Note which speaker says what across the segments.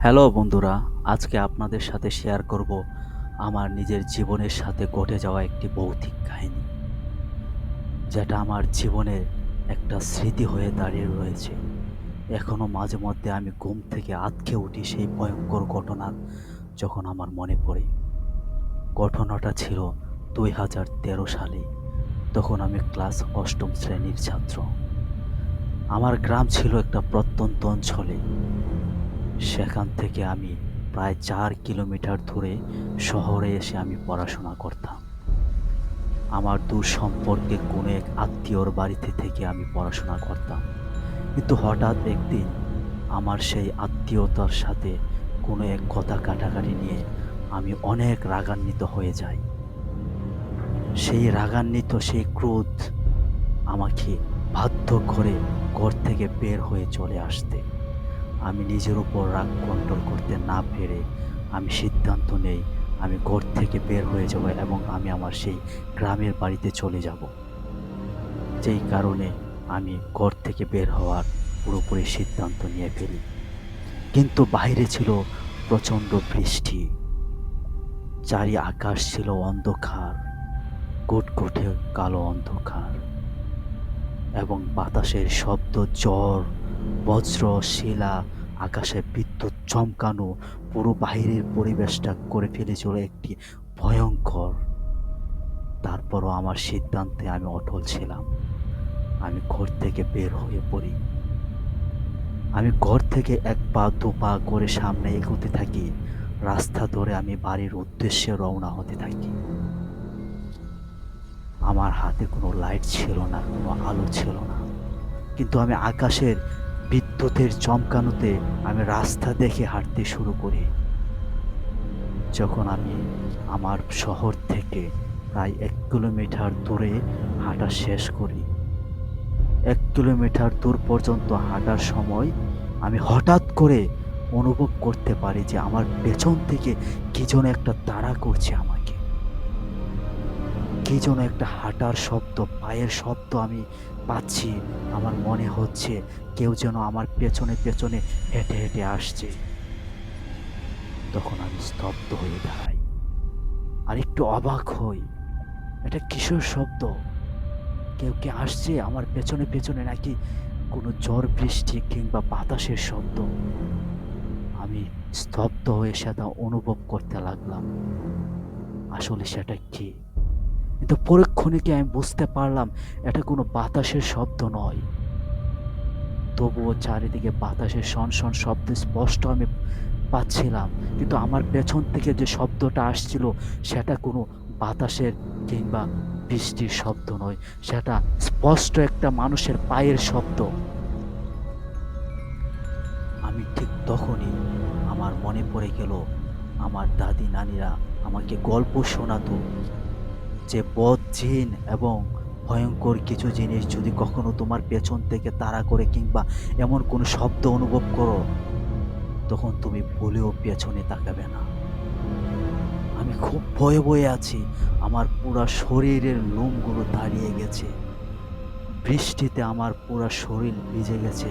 Speaker 1: Hello বন্ধুরা, আজকে আপনাদের সাথে শেয়ার করব আমার নিজের জীবনের সাথে ঘটে যাওয়া একটি ভৌতিক কাহিনী, যেটা আমার জীবনের একটা স্মৃতি হয়ে দাঁড়িয়ে রয়েছে। এখনো মাঝে মধ্যে আমি ঘুম থেকে আঁতকে উঠি সেই ভয়ঙ্কর ঘটনার যখন আমার মনে পড়ে। ঘটনাটা ছিল ২০১৩ সালে। তখন আমি ক্লাস ৮ম শ্রেণীর ছাত্র। আমার গ্রাম ছিল একটা প্রত্যন্ত অঞ্চলে। সেখান থেকে আমি প্রায় ৪ কিলোমিটার দূরে শহরে এসে আমি পড়াশোনা করতাম। আমার দূর সম্পর্কে কোনো এক আত্মীয়র বাড়িতে থেকে আমি পড়াশোনা করতাম। কিন্তু হঠাৎ একদিন আমার সেই আত্মীয়তার সাথে কোনো এক কথা কাটাকাটি নিয়ে আমি অনেক রাগান্বিত হয়ে যাই। সেই রাগান্বিত সেই ক্রোধ আমাকে বাধ্য করে ঘর থেকে বের হয়ে চলে আসতে। আমি নিজের উপর রাগ কন্ট্রোল করতে না পেরে আমি সিদ্ধান্ত নেই আমি ঘর থেকে বের হয়ে যাব এবং আমি আমার সেই গ্রামের বাড়িতে চলে যাব। যেই কারণে আমি ঘর থেকে বের হওয়ার পুরোপুরি সিদ্ধান্ত নিয়ে ফেলি। কিন্তু বাইরে ছিল প্রচণ্ড বৃষ্টি, চারি আকাশ ছিল অন্ধকার, ঘুটঘুটে কালো অন্ধকার এবং বাতাসের শব্দ, ঝড়, বজ্র, শিলা, আকাশে বিদ্যুৎ চমকানো পুরো বাহিরের পরিবেশটা করে ফেলেছিল একটি ভয়ঙ্কর। তারপরও আমার সিদ্ধান্তে আমি অটল ছিলাম। আমি ঘর থেকে বের হয়ে পড়ি। আমি ঘর থেকে ১ পা ২ পা করে সামনে এগোতে থাকি। রাস্তা ধরে আমি বাড়ির উদ্দেশ্যে রওনা হতে থাকি। আমার হাতে কোনো লাইট ছিল না, কোনো আলো ছিল না। কিন্তু আমি আকাশের বিদ্যুতের চমকানোতে আমি রাস্তা দেখে হাঁটতে শুরু করি। যখন আমি আমার শহর থেকে প্রায় ১ কিলোমিটার দূরে হাঁটা শেষ করি, ১ কিলোমিটার দূর পর্যন্ত হাঁটার সময় আমি হঠাৎ করে অনুভব করতে পারি যে আমার পেছন থেকে কি যেন একটা তাড়া করছে আমাকে। কি যেন একটা হাঁটার শব্দ, পায়ের শব্দ আমি পাচ্ছি। আমার মনে হচ্ছে কেউ যেন আমার পেছনে, পেছনে হেঁটে, হেঁটে আসছে। তখন আমি স্তব্ধ হয়ে দাঁড়াই। আর একটু অবাক হই। এটা কিসের শব্দ? কেউ কি আসছে আমার পেছনে, পেছনে নাকি কোনো ঝড় বৃষ্টি কিংবা বাতাসের শব্দ? আমি স্তব্ধ হয়ে সেটা অনুভব করতে লাগলাম। আসলে সেটা কি? কিন্তু পরক্ষণেই আমি বুঝতে পারলাম এটা কোনো বাতাসের শব্দ নয়। তবুও চারিদিকে বাতাসের শনশন শব্দ স্পষ্ট আমি পাচ্ছিলাম। কিন্তু আমার পেছন থেকে যে শব্দটা আসছিল সেটা কোনো বাতাসের কিংবা বৃষ্টির শব্দ নয়। সেটা স্পষ্ট একটা মানুষের পায়ের শব্দ। আমি ঠিক তখনই আমার মনে পড়ে গেল আমার দাদি নানিরা আমাকে গল্প শোনাতো যে বদ জিন এবং ভয়ঙ্কর কিছু জিনিস যদি কখনো তোমার পেছন থেকে তাড়া করে কিংবা এমন কোনো শব্দ অনুভব করো, তখন তুমি ভুলেও পেছনে তাকাবে না। আমি খুব ভয়ে, ভয়ে আছি। আমার পুরা শরীরের লোমগুলো দাঁড়িয়ে গেছে। বৃষ্টিতে আমার পুরা শরীর ভিজে গেছে।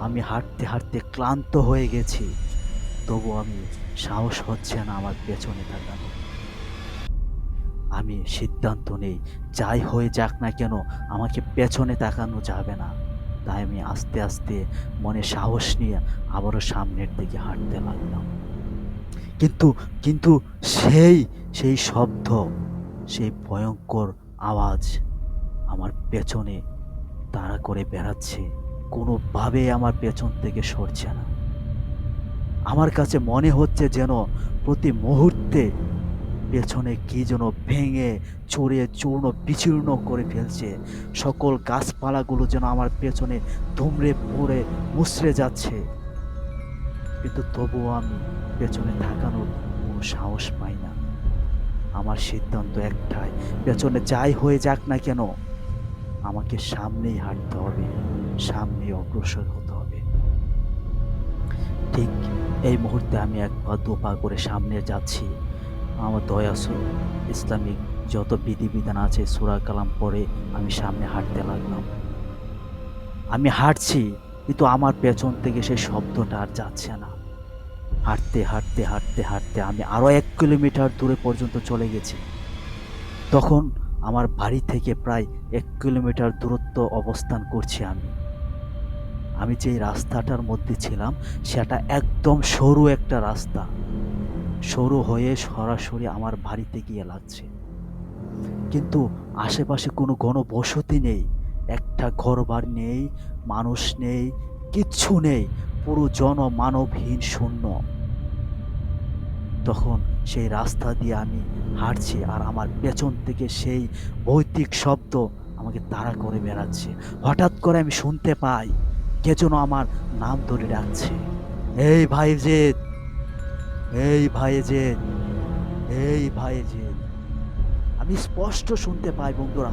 Speaker 1: আমি হাঁটতে, হাঁটতে ক্লান্ত হয়ে গেছি। তবুও আমি সাহস হচ্ছে না আমার পেছনে তাকানোর। আমি সিদ্ধান্ত নেই, যাই হয়ে যাক না কেন আমাকে পেছনে তাকানো যাবে না। তাই আমি আস্তে, আস্তে মনে সাহস নিয়ে আবারও সামনের দিকে হাঁটতে লাগলাম। কিন্তু কিন্তু সেই, সেই শব্দ, সেই ভয়ঙ্কর আওয়াজ আমার পেছনে তাড়া করে বেড়াচ্ছে। কোনোভাবেই আমার পেছন থেকে সরছে না। আমার কাছে মনে হচ্ছে যেন প্রতি মুহূর্তে পেছনে কি যেন ভেঙে চড়ে চূর্ণ বিচূর্ণ করে ফেলছে। সকল গাছপালাগুলো যেন আমার পেছনে দুমড়ে পড়ে মুচড়ে যাচ্ছে। কিন্তু তবুও আমি পেছনে তাকানোর কোনো সাহস পাই না। আমার সিদ্ধান্ত একটাই, পেছনে যাই হয়ে যাক না কেন আমাকে সামনেই হাঁটতে হবে, সামনেই অগ্রসর হতে হবে। ঠিক এই মুহূর্তে আমি ১ পা ২ পা করে সামনে যাচ্ছি। আমার ইসলামিক যত বিধিবিধান আছে সূরা কালাম পড়ে আমি সামনে হাঁটতে লাগলাম। আমি হাঁটছি কিন্তু আমার পেছন থেকে সেই শব্দটা আর যাচ্ছে না। হাঁটতে হাঁটতে হাঁটতে হাঁটতে আমি আরও 1 কিলোমিটার দূরে পর্যন্ত চলে গেছি। তখন আমার বাড়ি থেকে প্রায় 1 কিলোমিটার দূরত্ব অবস্থান করছি আমি। আমি যেই রাস্তাটার মধ্যে ছিলাম সেটা একদম সরু একটা রাস্তা। সরু হয়ে সরাসরি আমার বাড়িতে গিয়ে লাগছে। কিন্তু আশেপাশে কোনো ঘনবসতি নেই। একটা ঘরবাড়ি নেই, মানুষ নেই, কিচ্ছু নেই। পুরো জনমানবহীন শূন্য। তখন সেই রাস্তা দিয়ে আমি হাঁটছি আর আমার পেছন থেকে সেই ভৌতিক শব্দ আমাকে তাড়া করে বেড়াচ্ছে। হঠাৎ করে আমি শুনতে পাই কে যেন আমার নাম ধরে ডাকছে। এই ভাইজিৎ, এই ভাইজিৎ, এই ভাইজিৎ। আমি স্পষ্ট শুনতে পাই বন্ধুরা।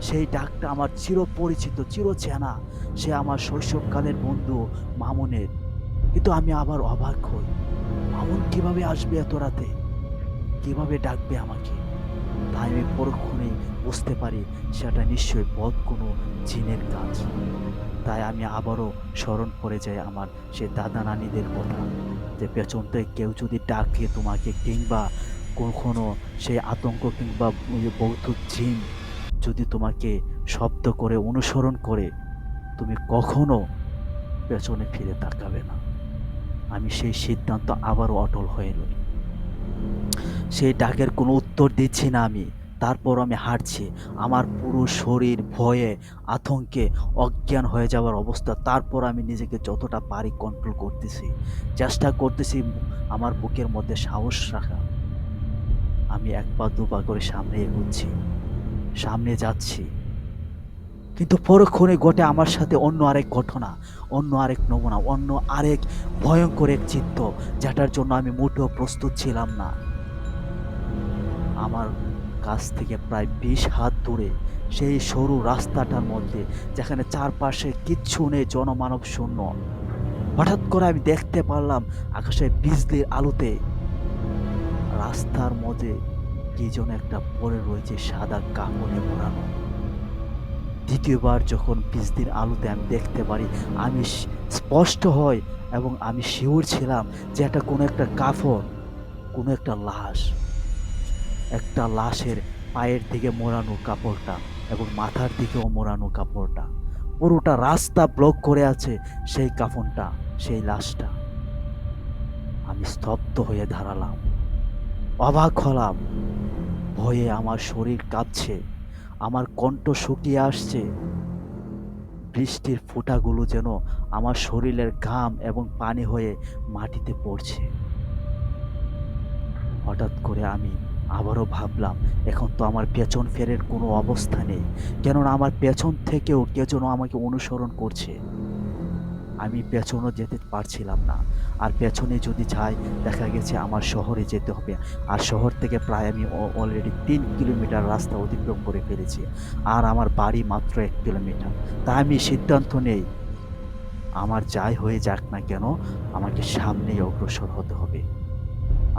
Speaker 1: সেই ডাকটা আমার চিরপরিচিত, চিরচেনা। সে আমার শৈশবকালের বন্ধু মামুনের। কিন্তু আমি আবার অবাক হই। মামুন কিভাবে আসবে এত রাতে? কিভাবে ডাকবে আমাকে? তাই আমি পরক্ষণেই বুঝতে পারি সেটা নিশ্চয়ই বদ কোনো জিনের কাজ। তাই আমি আবারও স্মরণ করে যাই আমার সে দাদা নানিদের কথা, যে পেছন থেকে কেউ যদি ডাকে তোমাকে, কিংবা কখনো সেই আতঙ্ক কিংবা ওই বৌদ্ধ জিন যদি তোমাকে শব্দ করে অনুসরণ করে, তুমি কখনো পেছনে ফিরে তাকাবে না। আমি সেই সিদ্ধান্ত আবারও অটল হয়ে রই। সেই ডাকের কোনো উত্তর দিচ্ছি না আমি। তারপর আমি হাঁটছি। আমার পুরো শরীর ভয়ে, আতঙ্কে অজ্ঞান হয়ে যাওয়ার অবস্থা। তারপর আমি নিজেকে যতটা পারি কন্ট্রোল করতেছি। চেষ্টা করতেছি আমার বুকের মধ্যে সাহস রাখা। আমি ১ পা ২ পা করে সামনে এগোচ্ছি। সামনে যাচ্ছি। কিন্তু পরক্ষণে ঘটে আমার সাথে অন্য আরেক ঘটনা, অন্য আরেক নমুনা, অন্য আরেক ভয়ংকর এক চিত্র, যেটার জন্য আমি মোটেও প্রস্তুত ছিলাম না। আমার কাছ থেকে প্রায় ২০ হাত দূরে সেই সরু রাস্তাটার মধ্যে, যেখানে চারপাশে কিচ্ছু নেই, জনমানব শূন্য। হঠাৎ করে আমি দেখতে পারলাম আকাশে বিজলির আলোতে রাস্তার মধ্যে কি যেন একটা পড়ে রয়েছে সাদা কাপড়ে মোড়ানো। দ্বিতীয়বার যখন বিজলির আলোতে আমি দেখতে পারি, আমি স্পষ্ট হয় এবং আমি শিওর ছিলাম যে এটা কোনো একটা কাফন, কোনো একটা লাশ। একটা লাশের পায়ের দিকে মোড়ানো কাপড়টা এবং মাথার দিকেও মোড়ানো কাপড়টা, পুরোটা রাস্তা ব্লক করে আছে সেই কাফনটা, সেই লাশটা। আমি স্তব্ধ হয়ে দাঁড়ালাম, অবাক হলাম। ভয়ে আমার শরীর কাঁপছে, আমার কণ্ঠ শুকিয়ে আসছে। বৃষ্টির ফোঁটাগুলো যেন আমার শরীরের ঘাম এবং পানি হয়ে মাটিতে পড়ছে। হঠাৎ করে আমি আবারও ভাবলাম, এখন তো আমার পেছন ফেরার কোনো অবস্থা নেই, কেননা আমার পেছন থেকেও কে যেন আমাকে অনুসরণ করছে। আমি পেছনও যেতে পারছিলাম না। আর পেছনে যদি যাই, দেখা গেছে আমার শহরে যেতে হবে। আর শহর থেকে প্রায় আমি অলরেডি ৩ কিলোমিটার রাস্তা অতিক্রম করে ফেলেছি। আর আমার বাড়ি মাত্র ১ কিলোমিটার। তাই আমি সিদ্ধান্ত নেই, আমার যাই হয়ে যাক না কেন, আমাকে সামনেই অগ্রসর হতে হবে।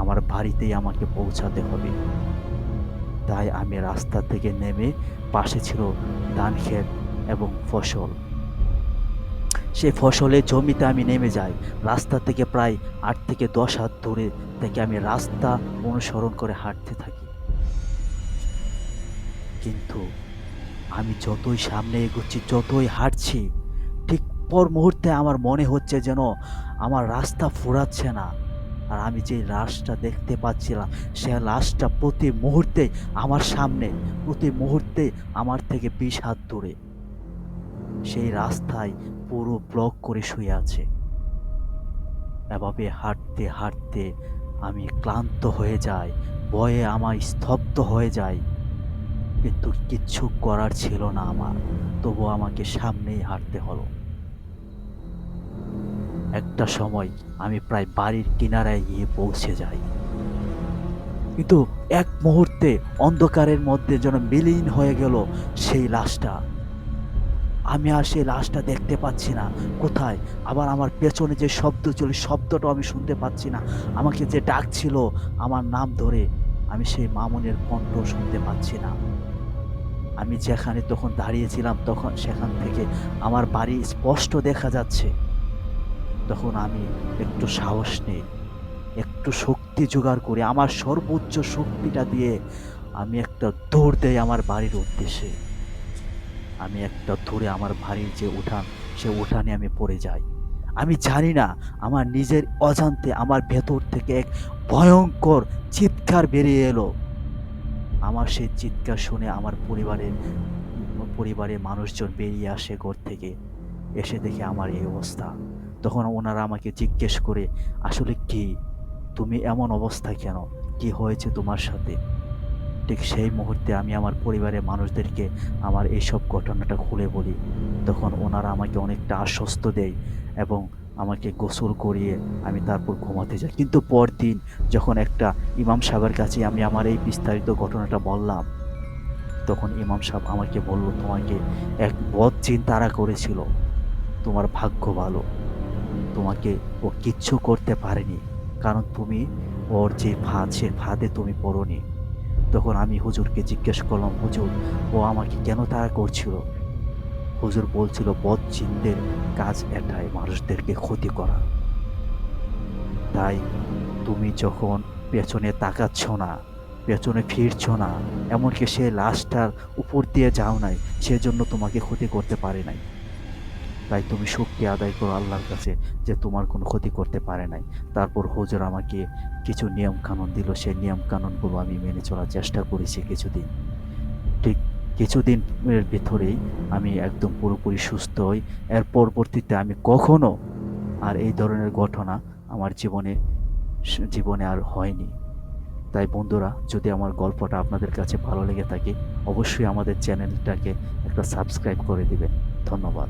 Speaker 1: আমার বাড়িতেই আমাকে পৌঁছাতে হবে। তাই আমি রাস্তা থেকে নেমে, পাশে ছিল ধানক্ষেত এবং ফসল। সেই ফসলের জমিতে আমি নেমে যাই। রাস্তা থেকে প্রায় ৮ থেকে ১০ হাত দূরে থেকে আমি রাস্তা অনুসরণ করে হাঁটতে থাকি। কিন্তু আমি যতই সামনে এগোচ্ছি, যতই হাঁটছি, ঠিক পর মুহূর্তে আমার মনে হচ্ছে যেন আমার রাস্তা ফুরাচ্ছে না। আর আমি যে লাশটা দেখতে পাচ্ছিলাম, সে লাশটা প্রতি মুহূর্তে আমার সামনে, প্রতি মুহূর্তে আমার থেকে ২০ হাত দূরে। সেই রাস্তায় পুরো ব্লক করে শুয়ে আছে। এভাবে হাঁটতে হাঁটতে আমি ক্লান্ত হয়ে যাই, ভয়ে আমার স্তব্ধ হয়ে যাই। কিন্তু কিচ্ছু করার ছিল না আমার, তবুও আমাকে সামনেই হাঁটতে হলো। একটা সময় আমি প্রায় বাড়ির কিনারায় গিয়ে পৌঁছে যাই। কিন্তু এক মুহূর্তে অন্ধকারের মধ্যে যেন বিলীন হয়ে গেল সেই লাশটা। আমি আর সেই লাশটা দেখতে পাচ্ছি না। কোথায়? আবার আমার পেছনে যে শব্দ ছিল, শব্দটাও আমি শুনতে পাচ্ছি না। আমাকে যে ডাকছিল আমার নাম ধরে, আমি সেই মামুনের কণ্ঠ শুনতে পাচ্ছি না। আমি যেখানে তখন দাঁড়িয়েছিলাম, তখন সেখান থেকে আমার বাড়ি স্পষ্ট দেখা যাচ্ছে। তখন আমি একটু সাহস নিই। একটু শক্তি জোগাড় করে আমার সর্বোচ্চ শক্তিটা দিয়ে আমি একটা দৌড় দেই আমার বাড়ির উদ্দেশ্যে। আমি একটা ধরে আমার বাড়ির যে উঠান, সে উঠানে আমি পড়ে যাই। আমি জানি না আমার নিজের অজান্তে আমার ভেতর থেকে এক ভয়ংকর চিৎকার বেরিয়ে এলো। আমার সেই চিৎকার শুনে আমার পরিবারের মানুষজন বেরিয়ে আসে ঘর থেকে। এসে দেখে আমার এই অবস্থা। তখন ওনারা আমাকে জিজ্ঞেস করে, "আসলে কি? তুমি এমন অবস্থায় কেন? কি হয়েছে তোমার সাথে?" ঠিক সেই মুহূর্তে আমি আমার পরিবারের মানুষদেরকে আমার এইসব ঘটনাটা খুলে বলি। তখন ওনারা আমাকে অনেকটা আশ্বস্ত দেয় এবং আমাকে গোসল করিয়ে আমি তারপর ঘুমাতে যাই। কিন্তু পরদিন যখন একটা ইমাম সাহেবের কাছে আমি আমার এই বিস্তারিত ঘটনাটা বললাম, তখন ইমাম সাহেব আমাকে বলল, "তোমাকে এক বদজিন তাড়া করেছিল। তোমার ভাগ্য ভালো। তোমাকে ও কিচ্ছু করতে পারেনি। কারণ তুমি ওর যে ফাঁদ, সে ফাঁদে তুমি পড়োনি।" তখন আমি হুজুরকে জিজ্ঞেস করলাম, "হুজুর, ও আমাকে কেন তাড়া করছিল?" হুজুর বলছিল, "বদজিনদের কাজ এটাই, মানুষদেরকে ক্ষতি করা। তাই তুমি যখন পেছনে তাকাচ্ছ না, পেছনে ফিরছ না, এমনকি সে লাশটার উপর দিয়ে যাও নাই, সেজন্য তোমাকে ক্ষতি করতে পারে নাই। তাই তুমি শুকরিয়া আদায় করো আল্লাহর কাছে যে তোমার কোনো ক্ষতি করতে পারে নাই।" তারপর হুজুর আমাকে কিছু নিয়ম-কানুন দিল। সেই নিয়ম-কানুনগুলো আমি মেনে চলার চেষ্টা করেছি কিছুদিন। ঠিক কিছুদিন এর ভিতরেই আমি একদম পুরোপুরি সুস্থ হই। এর পরবর্তীতে আমি কখনো আর এই ধরনের ঘটনা আমার জীবনে আর হয়নি। তাই বন্ধুরা, যদি আমার গল্পটা আপনাদের কাছে ভালো লেগে থাকে, অবশ্যই আমাদের চ্যানেলটাকে একটা সাবস্ক্রাইব করে দিবেন। ধন্যবাদ।